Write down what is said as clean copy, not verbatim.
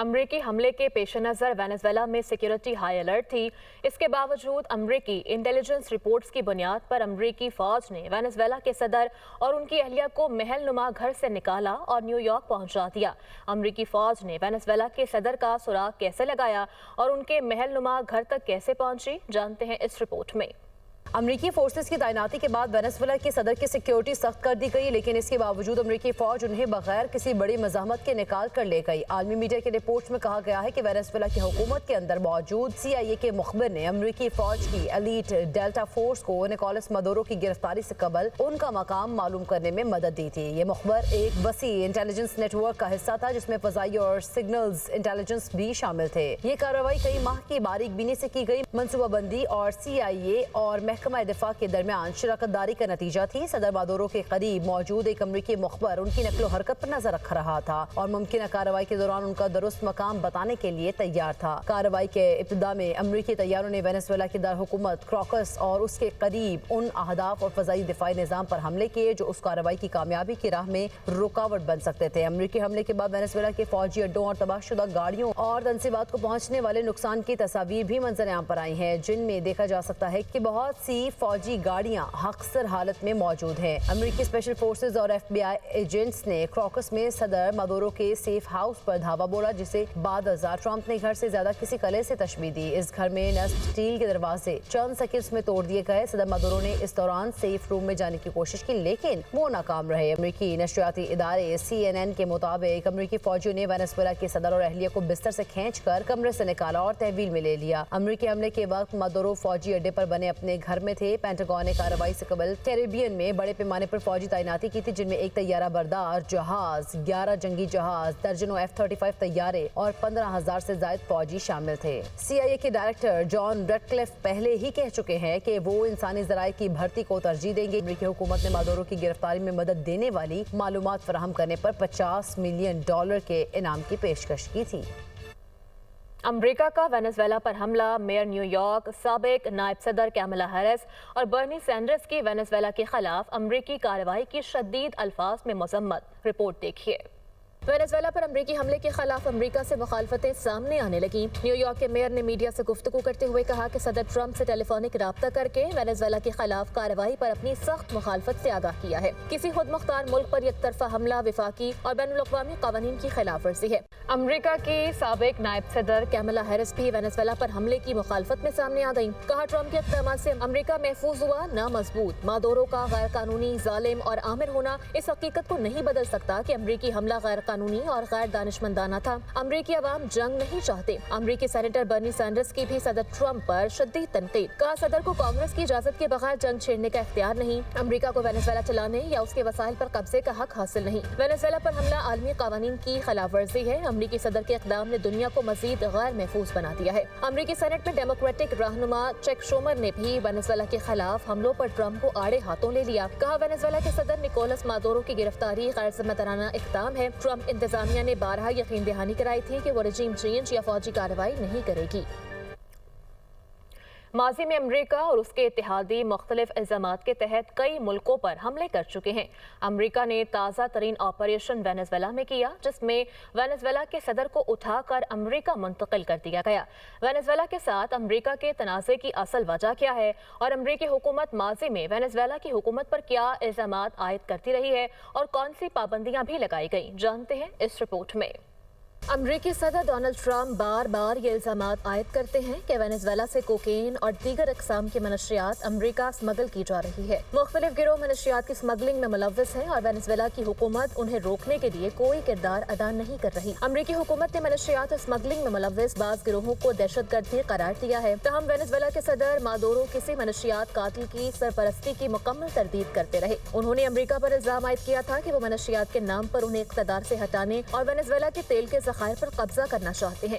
امریکی حملے کے پیش نظر وینزویلا میں سیکیورٹی ہائی الرٹ تھی۔ اس کے باوجود امریکی انٹیلیجنس رپورٹس کی بنیاد پر امریکی فوج نے وینزویلا کے صدر اور ان کی اہلیہ کو محل نما گھر سے نکالا اور نیو یارک پہنچا دیا۔ امریکی فوج نے وینزویلا کے صدر کا سراغ کیسے لگایا اور ان کے محل نما گھر تک کیسے پہنچی، جانتے ہیں اس رپورٹ میں۔ امریکی فورسز کی تعیناتی کے بعد وینزویلا کے صدر کی سیکیورٹی سخت کر دی گئی، لیکن اس کے باوجود امریکی فوج انہیں بغیر کسی بڑی مزاحمت کے نکال کر لے گئی۔ عالمی میڈیا کے رپورٹس میں کہا گیا ہے کہ وینزویلا کی حکومت کے اندر موجود CIA کے مخبر نے امریکی فوج کی ایلیٹ ڈیلٹا فورس کو نکولس مادورو کی گرفتاری سے قبل ان کا مقام معلوم کرنے میں مدد دی تھی۔ یہ مخبر ایک وسیع انٹیلیجنس نیٹ ورک کا حصہ تھا جس میں فضائی اور سگنلز انٹیلیجنس بھی شامل تھے۔ یہ کارروائی کئی ماہ کی باریک بینی سے کی گئی منصوبہ بندی اور CIA اور محکمہ دفاع کے درمیان شراکت داری کا نتیجہ تھی۔ صدر مادورو کے قریب موجود ایک امریکی مخبر ان کی نقل و حرکت پر نظر رکھ رہا تھا اور ممکنہ کارروائی کے دوران ان کا درست مقام بتانے کے لیے تیار تھا۔ کارروائی کے ابتدا میں امریکی طیاروں نے وینزویلا کی دارالحکومت کراکس اور اس کے قریب ان اہداف اور فضائی دفاعی نظام پر حملے کیے جو اس کارروائی کی کامیابی کی راہ میں رکاوٹ بن سکتے تھے۔ امریکی حملے کے بعد وینزویلا کے فوجی اڈوں اور تباہ شدہ گاڑیوں اور تنصیبات کو پہنچنے والے نقصان کی تصاویر بھی منظر عام پر آئی ہیں، جن میں دیکھا جا سکتا ہے کہ بہت سی فوجی گاڑیاں حقصر حالت میں موجود ہیں۔ امریکی اسپیشل فورسز اور FBI ایجنٹس نے کراکس میں صدر مادورو کے سیف ہاؤس پر دھاوا بولا، جسے بعد ازاں ٹرمپ نے گھر سے زیادہ کسی قلعے سے تشبیہ دی۔ اس گھر میں نصب اسٹیل کے دروازے چند سیکنڈز میں توڑ دیے گئے۔ صدر مادورو نے اس دوران سیف روم میں جانے کی کوشش کی لیکن وہ ناکام رہے۔ امریکی نشریاتی ادارے CNN کے مطابق امریکی فوجیوں نے وینزویلا کے صدر اور اہلیہ کو بستر سے کھینچ کر کمرے سے نکالا اور تحویل میں لے لیا۔ امریکی حملے کے وقت مادورو فوجی اڈے پر بنے اپنے گھر میں تھے۔ پینٹاگون نے کارروائی سے قبل کیریبین میں بڑے پیمانے پر فوجی تعیناتی کی تھی، جن میں ایک طیارہ بردار جہاز، 11 جنگی جہاز، درجنوں F-35 طیارے اور 15,000 سے زائد فوجی شامل تھے۔ CIA کے ڈائریکٹر جان ریڈکلف پہلے ہی کہہ چکے ہیں کہ وہ انسانی ذرائع کی بھرتی کو ترجیح دیں گے۔ امریکی حکومت نے مادورو کی گرفتاری میں مدد دینے والی معلومات فراہم کرنے پر $50 ملین کے انعام کی پیشکش کی تھی۔ امریکہ کا وینزویلا پر حملہ، میئر نیو یارک، سابق نائب صدر کیملا ہیرس اور برنی سینڈرز کی وینزویلا کے خلاف امریکی کارروائی کی شدید الفاظ میں مذمت۔ رپورٹ دیکھیے۔ وینزویلا پر امریکی حملے کے خلاف امریکہ سے مخالفتیں سامنے آنے لگیں۔ نیو یارک کے میئر نے میڈیا سے گفتگو کرتے ہوئے کہا کہ صدر ٹرمپ سے ٹیلی فونک رابطہ کر کے وینزویلا کے خلاف کارروائی پر اپنی سخت مخالفت سے آگاہ کیا ہے۔ کسی خود مختار ملک پر یک طرفہ حملہ وفاقی اور بین الاقوامی قوانین کی خلاف ورزی ہے۔ امریکہ کی سابق نائب صدر کیملا ہیرس بھی وینزویلا پر حملے کی مخالفت میں سامنے آ گئیں۔ کہا ٹرمپ کے اقدامات سے امریکہ محفوظ ہوا نہ مضبوط۔ مادورو کا غیر قانونی، ظالم اور آمر ہونا اس حقیقت کو نہیں بدل سکتا کہ امریکی حملہ غیر قانونی اور غیر دانشمندانہ تھا۔ امریکی عوام جنگ نہیں چاہتے۔ امریکی سینیٹر برنی سینڈرز کی بھی صدر ٹرمپ پر شدید تنقید۔ کہا صدر کو کانگریس کی اجازت کے بغیر جنگ چھیڑنے کا اختیار نہیں۔ امریکہ کو وینزویلا چلانے یا اس کے وسائل پر قبضے کا حق حاصل نہیں۔ وینزویلا پر حملہ عالمی قوانین کی خلاف ورزی ہے۔ امریکی صدر کے اقدام نے دنیا کو مزید غیر محفوظ بنا دیا ہے۔ امریکی سینٹ میں ڈیموکریٹک رہنما چیک شومر نے بھی وینزویلا کے خلاف حملوں پر ٹرمپ کو آڑے ہاتھوں لے لیا۔ کہا وینزویلا کے صدر نکولس مادورو کی گرفتاری غیر ذمہ دارانہ اقدام ہے۔ ٹرمپ انتظامیہ نے بارہا یقین دہانی کرائی تھی کہ وہ رجیم چینج یا فوجی کارروائی نہیں کرے گی۔ ماضی میں امریکہ اور اس کے اتحادی مختلف الزامات کے تحت کئی ملکوں پر حملے کر چکے ہیں۔ امریکہ نے تازہ ترین آپریشن وینزویلا میں کیا، جس میں وینزویلا کے صدر کو اٹھا کر امریکہ منتقل کر دیا گیا۔ وینزویلا کے ساتھ امریکہ کے تنازع کی اصل وجہ کیا ہے اور امریکی حکومت ماضی میں وینزویلا کی حکومت پر کیا الزامات عائد کرتی رہی ہے اور کون سی پابندیاں بھی لگائی گئیں، جانتے ہیں اس رپورٹ میں۔ امریکی صدر ڈونلڈ ٹرمپ بار بار یہ الزامات عائد کرتے ہیں کہ وینزویلا سے کوکین اور دیگر اقسام کی منشیات امریکہ اسمگل کی جا رہی ہے۔ مختلف گروہ منشیات کی اسمگلنگ میں ملوث ہیں اور وینزویلا کی حکومت انہیں روکنے کے لیے کوئی کردار ادا نہیں کر رہی۔ امریکی حکومت نے منشیات اسمگلنگ میں ملوث بعض گروہوں کو دہشت گردی قرار دیا ہے۔ تاہم وینزویلا کے صدر مادورو کسی منشیات قاتل کی سرپرستی کی مکمل تردید کرتے رہے۔ انہوں نے امریکہ پر الزام عائد کیا تھا کہ وہ منشیات کے نام پر انہیں اقتدار سے ہٹانے اور وینزویلا کے تیل کے ذخائر پر قبضہ کرنا چاہتے ہیں۔